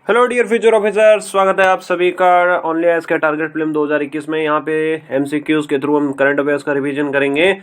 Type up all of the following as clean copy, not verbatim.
Hello dear future officer, स्वागत है आप सभी का ओनली आईएएस के टारगेट प्रीलिम 2021 में। यहाँ पे एमसीक्यूज के थ्रू हम करंट अफेयर्स का रिवीजन करेंगे।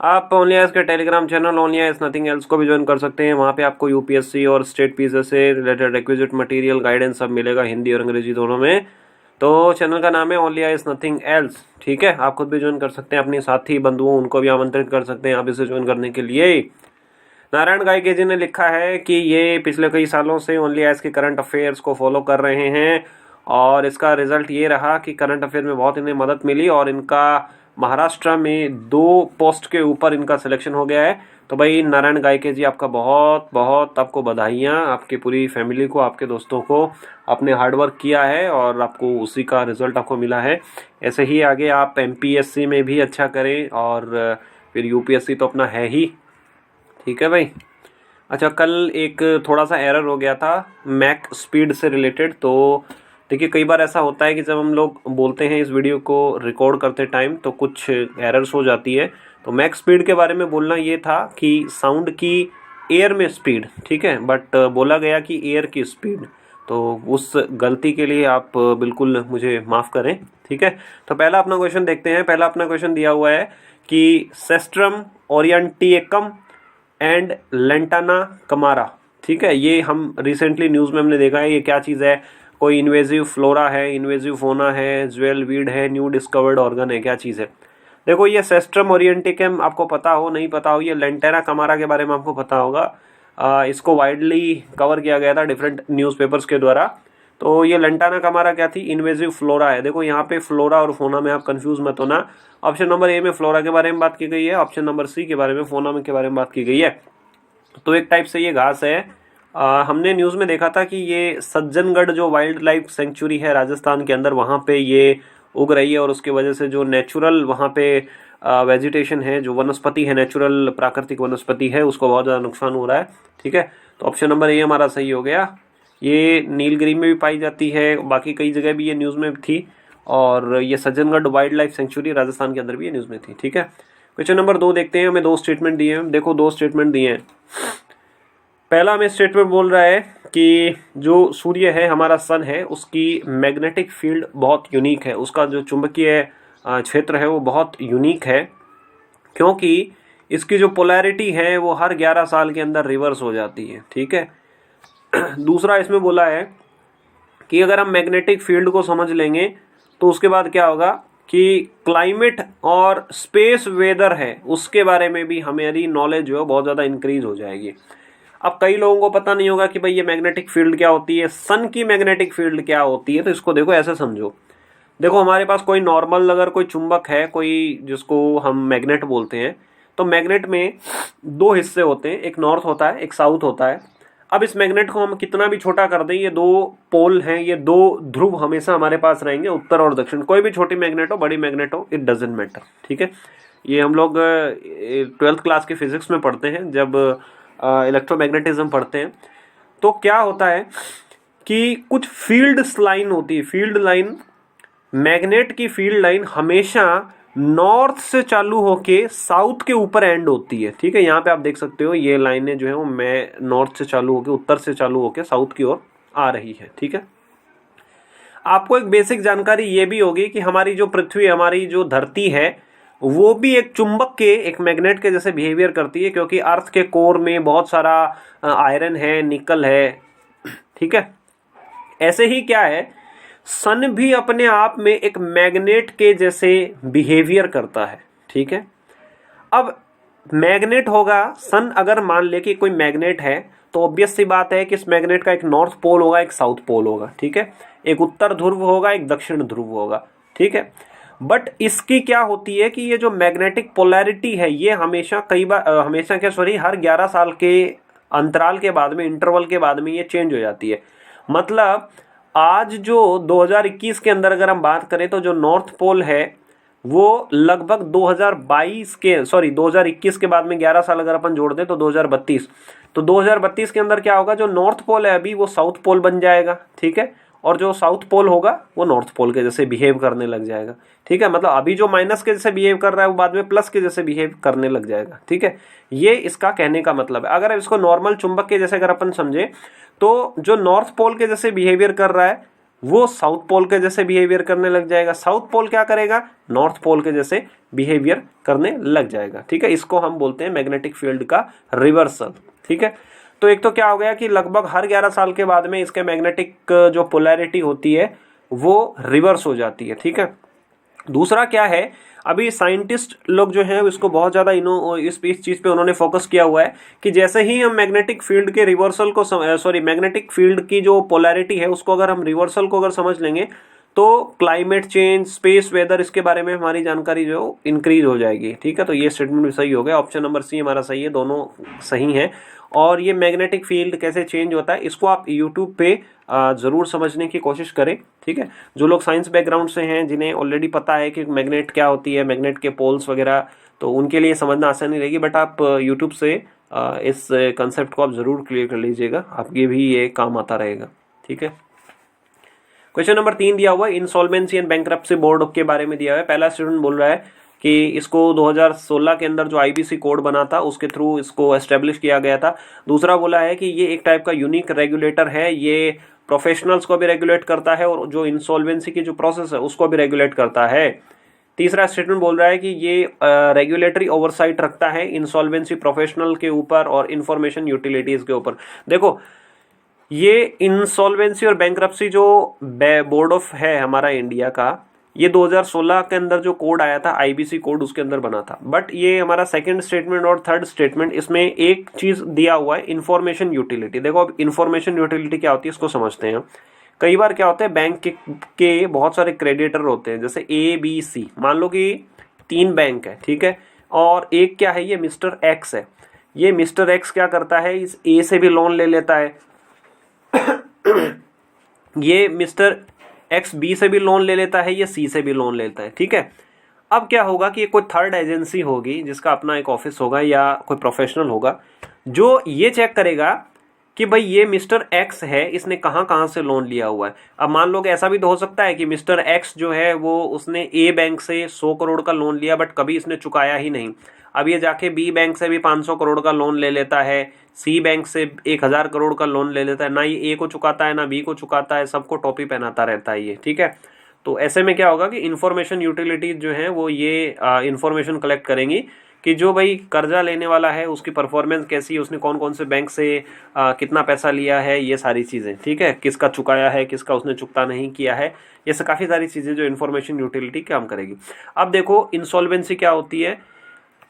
आप ओनली आईएएस के Telegram channel only IAS nothing else को भी ज्वाइन कर सकते हैं। वहाँ पे आपको यूपीएससी और स्टेट पीसी से रिलेटेड रिक्विजिट मटेरियल गाइडेंस सब मिलेगा, हिंदी और अंग्रेजी दोनों में। तो चैनल का नाम है ओनली आईएएस नथिंग एल्स, ठीक है। आप खुद भी ज्वाइन कर सकते हैं, अपने साथी बंधुओं उनको भी आमंत्रित कर सकते हैं आप इसे ज्वाइन करने के लिए। नारायण गायके जी ने लिखा है कि ये पिछले कई सालों से ओनली आईएएस के करंट अफेयर्स को फॉलो कर रहे हैं और इसका रिजल्ट ये रहा कि करंट अफेयर में बहुत इन्हें मदद मिली और इनका महाराष्ट्र में 2 पोस्ट के ऊपर इनका सिलेक्शन हो गया है। तो भाई नारायण गायके जी, आपका बहुत बहुत आपको बधाइयाँ, आपकी पूरी फैमिली को, आपके दोस्तों को। आपने हार्डवर्क किया है और आपको उसी का रिजल्ट आपको मिला है। ऐसे ही आगे आप एमपीएससी में भी अच्छा करें और फिर यूपीएससी तो अपना है ही, ठीक है भाई। अच्छा, कल एक थोड़ा सा एरर हो गया था मैक स्पीड से रिलेटेड। तो देखिए, कई बार ऐसा होता है कि जब हम लोग बोलते हैं इस वीडियो को रिकॉर्ड करते टाइम तो कुछ एरर्स हो जाती है। तो मैक स्पीड के बारे में बोलना ये था कि साउंड की एयर में स्पीड, ठीक है, बट बोला गया कि एयर की स्पीड। तो उस गलती के लिए आप बिल्कुल मुझे माफ़ करें, ठीक है। तो पहला अपना क्वेश्चन देखते हैं। पहला अपना क्वेश्चन दिया हुआ है कि सेस्ट्रम ओरिएंटिएकम एंड लेंटाना कमारा, ठीक है। ये हम रिसेंटली न्यूज़ में हमने देखा है। ये क्या चीज़ है? कोई इन्वेजिव फ्लोरा है, इन्वेजिव फोना है, ज्वेल वीड है, न्यू डिस्कवर्ड ऑर्गन है, क्या चीज़ है? देखो, ये सेस्ट्रम ओरिएंटिकम आपको पता हो नहीं पता हो, ये लेंटाना कमारा के बारे में आपको पता होगा। इसको वाइडली कवर किया गया था डिफरेंट न्यूज़पेपर्स के द्वारा। तो ये लेंटाना कमारा क्या थी? इन्वेजिव फ्लोरा है। देखो, यहाँ पे फ्लोरा और फोना में आप कंफ्यूज मत होना। ऑप्शन नंबर ए में फ्लोरा के बारे में बात की गई है, ऑप्शन नंबर सी के बारे में फोना के बारे में बात की गई है। तो एक टाइप से ये घास है। हमने न्यूज़ में देखा था कि ये सज्जनगढ़ जो वाइल्ड लाइफ सेंचुरी है राजस्थान के अंदर, वहाँ पे ये उग रही है और उसकी वजह से जो नेचुरल वहाँ पे वेजिटेशन है, जो वनस्पति है, नेचुरल प्राकृतिक वनस्पति है, उसको बहुत ज़्यादा नुकसान हो रहा है, ठीक है। तो ऑप्शन नंबर ए हमारा सही हो गया। ये नीलगिरी में भी पाई जाती है, बाकी कई जगह भी ये न्यूज़ में थी और ये Sajjangarh wild life sanctuary Rajasthan के अंदर भी ये न्यूज़ में थी, ठीक है। क्वेश्चन नंबर 2 देखते हैं। हमें 2 स्टेटमेंट दिए हैं। देखो, 2 स्टेटमेंट दिए हैं। पहला हमें स्टेटमेंट बोल रहा है कि जो सूर्य है, हमारा सन है, उसकी मैग्नेटिक फील्ड बहुत यूनिक है। उसका जो चुंबकीय क्षेत्र है वो बहुत यूनिक है, क्योंकि इसकी जो पोलैरिटी है वो हर 11 साल के अंदर रिवर्स हो जाती है, ठीक है। दूसरा इसमें बोला है कि अगर हम मैग्नेटिक फील्ड को समझ लेंगे तो उसके बाद क्या होगा कि क्लाइमेट और स्पेस वेदर है उसके बारे में भी हमारी नॉलेज जो है बहुत ज़्यादा इंक्रीज हो जाएगी। अब कई लोगों को पता नहीं होगा कि भाई ये मैग्नेटिक फील्ड क्या होती है, सन की मैग्नेटिक फील्ड क्या होती है। तो इसको देखो, ऐसे समझो। देखो, हमारे पास कोई नॉर्मल अगर कोई चुंबक है, कोई जिसको हम मैग्नेट बोलते हैं, तो मैग्नेट में 2 हिस्से होते हैं, एक नॉर्थ होता है, एक साउथ होता है। अब इस मैग्नेट को हम कितना भी छोटा कर दें, ये 2 पोल हैं, ये 2 ध्रुव हमेशा हमारे पास रहेंगे, उत्तर और दक्षिण। कोई भी छोटी मैग्नेट हो, बड़ी मैग्नेट हो, इट डजेंट मैटर, ठीक है। ये हम लोग 12th क्लास के फिजिक्स में पढ़ते हैं, जब इलेक्ट्रोमैग्नेटिज्म पढ़ते हैं। तो क्या होता है कि कुछ फील्ड लाइन होती है। फील्ड लाइन, मैग्नेट की फील्ड लाइन हमेशा नॉर्थ से चालू होके साउथ के ऊपर एंड होती है, ठीक है। यहाँ पे आप देख सकते हो ये लाइनें जो है वो मैं नॉर्थ से चालू होके, उत्तर से चालू होके साउथ की ओर आ रही है, ठीक है। आपको एक बेसिक जानकारी ये भी होगी कि हमारी जो पृथ्वी, हमारी जो धरती है, वो भी एक चुंबक के, एक मैग्नेट के जैसे बिहेवियर करती है, क्योंकि अर्थ के कोर में बहुत सारा आयरन है, निकल है, ठीक है। ऐसे ही क्या है, सन भी अपने आप में एक मैग्नेट के जैसे बिहेवियर करता है, ठीक है। अब मैग्नेट होगा, सन अगर मान ले कि कोई मैग्नेट है, तो ऑब्वियस सी बात है कि इस मैग्नेट का एक नॉर्थ पोल होगा, एक साउथ पोल होगा, ठीक है। एक उत्तर ध्रुव होगा, एक दक्षिण ध्रुव होगा, ठीक है। बट इसकी क्या होती है कि ये जो मैग्नेटिक पोलैरिटी है, ये हमेशा हर 11 साल के अंतराल के बाद में, इंटरवल के बाद में ये चेंज हो जाती है। मतलब आज जो 2021 के अंदर अगर हम बात करें तो जो नॉर्थ पोल है वो लगभग 2021 के बाद में 11 साल अगर अपन जोड़ दें तो 2032। तो 2032 के अंदर क्या होगा, जो नॉर्थ पोल है अभी वो साउथ पोल बन जाएगा, ठीक है। और जो साउथ पोल होगा वो नॉर्थ पोल के जैसे बिहेव करने लग जाएगा। ठीक है, मतलब अभी जो माइनस के जैसे बिहेव कर रहा है वो बाद में प्लस के जैसे बिहेव करने लग जाएगा। ठीक है, ये इसका कहने का मतलब है। अगर इसको नॉर्मल चुंबक के जैसे अगर अपन समझे तो जो नॉर्थ पोल के जैसे बिहेवियर कर रहा है वो साउथ पोल के जैसे बिहेवियर करने लग जाएगा। साउथ पोल क्या करेगा, नॉर्थ पोल के जैसे बिहेवियर करने लग जाएगा। ठीक है, इसको हम बोलते हैं मैग्नेटिक फील्ड का रिवर्सल। ठीक है, तो एक तो क्या हो गया कि लगभग हर 11 साल के बाद में इसके मैग्नेटिक जो पोलैरिटी होती है वो रिवर्स हो जाती है। ठीक है, दूसरा क्या है, अभी साइंटिस्ट लोग जो हैं इसको बहुत ज़्यादा इस चीज़ पे उन्होंने फोकस किया हुआ है कि जैसे ही हम मैग्नेटिक फील्ड के रिवर्सल को मैग्नेटिक फील्ड की जो पोलैरिटी है उसको अगर हम रिवर्सल को अगर समझ लेंगे तो क्लाइमेट चेंज, स्पेस, वेदर, इसके बारे में हमारी जानकारी जो इंक्रीज हो जाएगी। ठीक है, तो ये स्टेटमेंट भी सही हो गया। ऑप्शन नंबर सी हमारा सही है, दोनों सही हैं। और ये मैग्नेटिक फील्ड कैसे चेंज होता है इसको आप यूट्यूब पे ज़रूर समझने की कोशिश करें। ठीक है, जो लोग साइंस बैकग्राउंड से हैं, जिन्हें ऑलरेडी पता है कि मैग्नेट क्या होती है, मैग्नेट के पोल्स वगैरह, तो उनके लिए समझना आसानी रहेगी। बट आप यूट्यूब से इस कंसेप्ट को आप ज़रूर क्लियर कर लीजिएगा, आपके भी ये काम आता रहेगा। ठीक है, क्वेश्चन नंबर 3 दिया हुआ है, इंसॉल्वेंसी एंड बैंक्रप्सी बोर्ड के बारे में दिया हुआ है। पहला स्टूडेंट बोल रहा है कि इसको 2016 के अंदर जो आईबीसी कोड बना था उसके थ्रू इसको एस्टेब्लिश किया गया था। दूसरा बोला है कि ये एक टाइप का यूनिक रेगुलेटर है, ये प्रोफेशनल्स को भी रेगुलेट करता है और जो इंसॉल्वेंसी की जो प्रोसेस है उसको भी रेगुलेट करता है। तीसरा स्टेटमेंट बोल रहा है कि ये रेगुलेटरी ओवरसाइट रखता है इंसॉल्वेंसी प्रोफेशनल के ऊपर और इंफॉर्मेशन यूटिलिटीज के ऊपर। देखो, ये इंसॉल्वेंसी और बैंक्रप्सी जो बोर्ड ऑफ है हमारा इंडिया का, ये 2016 के अंदर जो कोड आया था आईबीसी कोड उसके अंदर बना था। बट ये हमारा सेकंड स्टेटमेंट और थर्ड स्टेटमेंट, इसमें एक चीज दिया हुआ है इंफॉर्मेशन यूटिलिटी। देखो, अब इंफॉर्मेशन यूटिलिटी क्या होती है इसको समझते हैं। कई बार क्या होता है, बैंक के बहुत सारे क्रेडिटर होते हैं, जैसे ए बी सी, मान लो कि 3 बैंक है। ठीक है, और एक क्या है, ये मिस्टर एक्स है। ये मिस्टर एक्स क्या करता है, इस ए से भी लोन ले लेता है, ये मिस्टर एक्स बी से भी लोन ले लेता है, ये सी से भी लोन लेता है। ठीक है, अब क्या होगा कि कोई थर्ड एजेंसी होगी जिसका अपना एक ऑफिस होगा या कोई प्रोफेशनल होगा जो ये चेक करेगा कि भाई ये मिस्टर एक्स है, इसने कहाँ कहाँ से लोन लिया हुआ है। अब मान लो कि ऐसा भी तो हो सकता है कि मिस्टर एक्स जो है वो उसने ए बैंक से 100 करोड़ का लोन लिया बट कभी इसने चुकाया ही नहीं। अब ये जाके बी बैंक से भी 500 करोड़ का लोन ले लेता है, सी बैंक से 1000 करोड़ का लोन ले लेता है, ना ये ए को चुकाता है ना बी को चुकाता है, सबको टोपी पहनाता रहता है ये। ठीक है, तो ऐसे में क्या होगा कि इंफॉर्मेशन यूटिलिटीज जो है वो ये इंफॉर्मेशन कलेक्ट करेंगी कि जो भाई कर्जा लेने वाला है उसकी परफॉर्मेंस कैसी है, उसने कौन कौन से बैंक से कितना पैसा लिया है, ये सारी चीज़ें। ठीक है, किसका चुकाया है, किसका उसने चुकता नहीं किया है, ये सब काफ़ी सारी चीज़ें जो इंफॉर्मेशन यूटिलिटी काम करेगी। अब देखो, इंसॉल्वेंसी क्या होती है।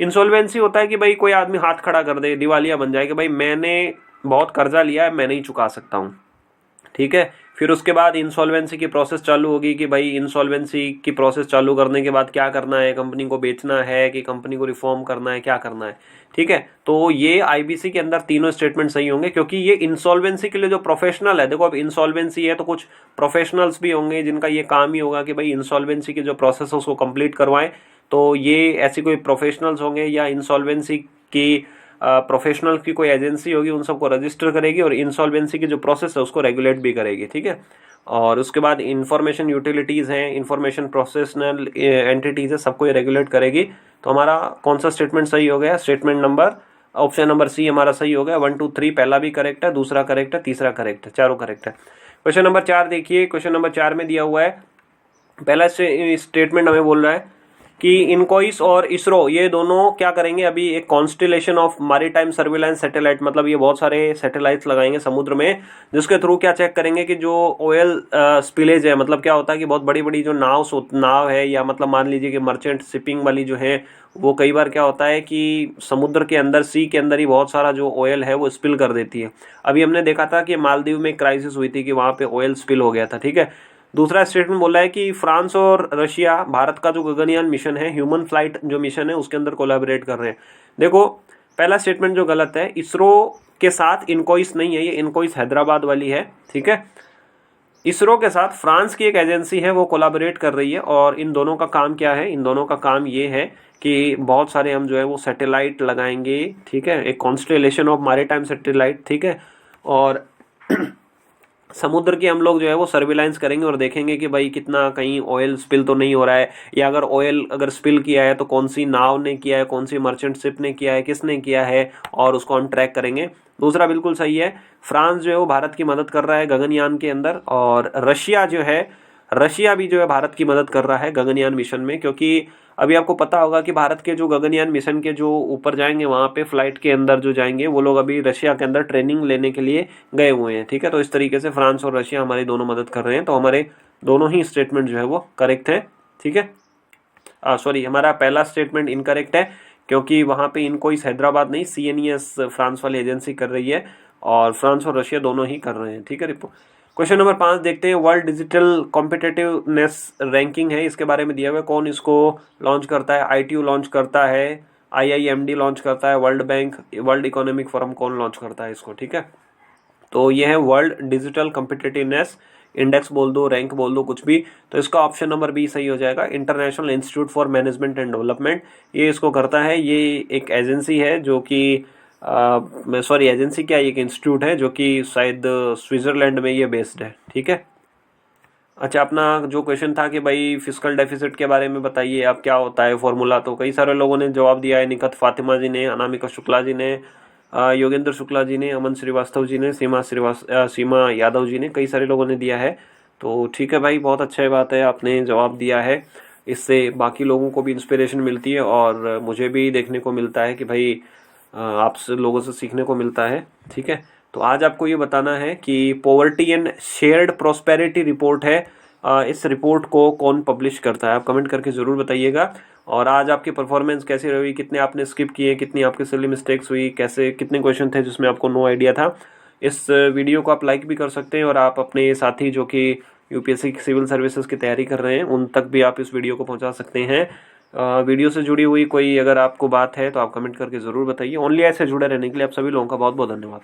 इंसॉल्वेंसी होता है कि भाई कोई आदमी हाथ खड़ा कर दे, दिवालिया बन जाए कि भाई मैंने बहुत कर्जा लिया है, मैं नहीं चुका सकता हूँ। ठीक है, फिर उसके बाद इंसॉल्वेंसी की प्रोसेस चालू होगी कि भाई इंसॉल्वेंसी की प्रोसेस चालू करने के बाद क्या करना है, कंपनी को बेचना है कि कंपनी को रिफॉर्म करना है, क्या करना है। ठीक है, तो ये आईबीसी के अंदर तीनों स्टेटमेंट सही होंगे क्योंकि ये इंसॉल्वेंसी के लिए जो प्रोफेशनल है, देखो अब इंसॉल्वेंसी है तो कुछ प्रोफेशनल्स भी होंगे जिनका ये काम ही होगा कि भाई इंसॉल्वेंसी की जो प्रोसेस है उसको कंप्लीट करवाएं। तो ये ऐसी कोई प्रोफेशनल्स होंगे या इंसॉल्वेंसी की प्रोफेशनल की कोई एजेंसी होगी, उन सबको रजिस्टर करेगी और इंसॉल्वेंसी की जो प्रोसेस है उसको रेगुलेट भी करेगी। ठीक है, और उसके बाद इंफॉर्मेशन यूटिलिटीज़ हैं, इंफॉर्मेशन प्रोफेशनल एंटिटीज़ है, सबको ये रेगुलेट करेगी। तो हमारा कौन सा स्टेटमेंट सही हो गया, statement number option number C हमारा सही हो गया। 1 2 3 पहला भी करेक्ट है, दूसरा करेक्ट है, तीसरा करेक्ट है, चारों करेक्ट है। क्वेश्चन नंबर 4 देखिए, क्वेश्चन नंबर 4 में दिया हुआ है, पहला स्टेटमेंट हमें बोल रहा है कि इनकॉइस और इसरो ये दोनों क्या करेंगे, अभी एक constellation of maritime surveillance satellite, मतलब ये बहुत सारे सैटेलाइट्स लगाएंगे समुद्र में जिसके थ्रू क्या चेक करेंगे कि जो ऑयल स्पिलेज है, मतलब क्या होता है कि बहुत बड़ी बड़ी जो नाव है या मतलब मान लीजिए कि मर्चेंट शिपिंग वाली जो है, वो कई बार क्या होता है कि समुद्र के अंदर, सी के अंदर ही बहुत सारा जो ऑयल है वो स्पिल कर देती है। अभी हमने देखा था कि मालदीव में क्राइसिस हुई थी कि वहाँ पे ऑयल स्पिल हो गया था। ठीक है, दूसरा स्टेटमेंट बोला है कि फ्रांस और रशिया भारत का जो गगनयान मिशन है, ह्यूमन फ्लाइट जो मिशन है, उसके अंदर कोलैबोरेट कर रहे हैं। देखो, पहला स्टेटमेंट जो गलत है, इसरो के साथ इनकॉइस नहीं है, ये इनकॉइस हैदराबाद वाली है। ठीक है, इसरो के साथ फ्रांस की एक एजेंसी है वो कोलैबोरेट कर रही है। और इन दोनों का काम क्या है, इन दोनों का काम ये है कि बहुत सारे हम जो है वो सैटेलाइट लगाएंगे। ठीक है, एक कॉन्स्टेलेशन ऑफ मैरीटाइम सैटेलाइट। ठीक है, और समुद्र की हम लोग जो है वो सर्विलांस करेंगे और देखेंगे कि भाई कितना कहीं ऑयल स्पिल तो नहीं हो रहा है, या अगर ऑयल अगर स्पिल किया है तो कौन सी नाव ने किया है, कौन सी मर्चेंट शिप ने किया है, किसने किया है, और उसको हम ट्रैक करेंगे। दूसरा बिल्कुल सही है, फ्रांस जो है वो भारत की मदद कर रहा है गगनयान के अंदर, और रशिया भी जो है भारत की मदद कर रहा है गगनयान मिशन में, क्योंकि अभी आपको पता होगा कि भारत के जो गगनयान मिशन के जो ऊपर जाएंगे वहाँ पे फ्लाइट के अंदर जो जाएंगे वो लोग अभी रशिया के अंदर ट्रेनिंग लेने के लिए गए हुए हैं। ठीक है, तो इस तरीके से फ्रांस और रशिया हमारी दोनों मदद कर रहे हैं, तो हमारे दोनों ही स्टेटमेंट जो है वो करेक्ट है। ठीक है, सॉरी, हमारा पहला स्टेटमेंट इनकरेक्ट है, क्योंकि वहाँ पे इनकोइस हैदराबाद नहीं, CNES फ्रांस वाली एजेंसी कर रही है, और फ्रांस और रशिया दोनों ही कर रहे हैं। ठीक है, क्वेश्चन नंबर 5 देखते हैं। वर्ल्ड डिजिटल कॉम्पिटिटिवनेस रैंकिंग है, इसके बारे में दिया हुआ है, कौन इसको लॉन्च करता है? ITU लॉन्च करता है, IIMD लॉन्च करता है, world bank, world economic forum कौन लॉन्च करता है इसको? ठीक है, तो ये है वर्ल्ड डिजिटल कॉम्पिटिटिवनेस इंडेक्स बोल दो, रैंक बोल दो, कुछ भी, तो इसका ऑप्शन नंबर बी सही हो जाएगा। International institute for management and development, ये इसको करता है। ये एक एजेंसी है जो कि सॉरी, एजेंसी क्या, एक इंस्टीट्यूट है जो कि शायद स्विट्जरलैंड में ये बेस्ड है। ठीक है, अच्छा, अपना जो क्वेश्चन था कि भाई फिस्कल डेफिसिट के बारे में बताइए आप, क्या होता है फॉर्मूला, तो कई सारे लोगों ने जवाब दिया है। निखत फातिमा जी ने, अनामिका शुक्ला जी ने, योगेंद्र शुक्ला जी ने, अमन श्रीवास्तव जी ने, सीमा यादव जी ने, कई सारे लोगों ने दिया है। तो ठीक है भाई, बहुत अच्छा बात है, आपने जवाब दिया है, इससे बाकी लोगों को भी इंस्पिरेशन मिलती है और मुझे भी देखने को मिलता है कि भाई आपसे लोगों से सीखने को मिलता है। ठीक है, तो आज आपको ये बताना है कि poverty and shared prosperity report है, इस रिपोर्ट को कौन पब्लिश करता है? आप कमेंट करके ज़रूर बताइएगा। और आज आपकी परफॉर्मेंस कैसी रही, कितने आपने स्किप किए, कितनी आपकी सिली मिस्टेक्स हुई, कैसे कितने क्वेश्चन थे जिसमें आपको नो आइडिया था। इस वीडियो को आप लाइक भी कर सकते हैं, और आप अपने साथी जो कि UPSC सिविल सर्विसेज की तैयारी कर रहे हैं उन तक भी आप इस वीडियो को पहुंचा सकते हैं। वीडियो से जुड़ी हुई कोई अगर आपको बात है तो आप कमेंट करके ज़रूर बताइए। ओनली ऐसे जुड़े रहने के लिए आप सभी लोगों का बहुत बहुत धन्यवाद।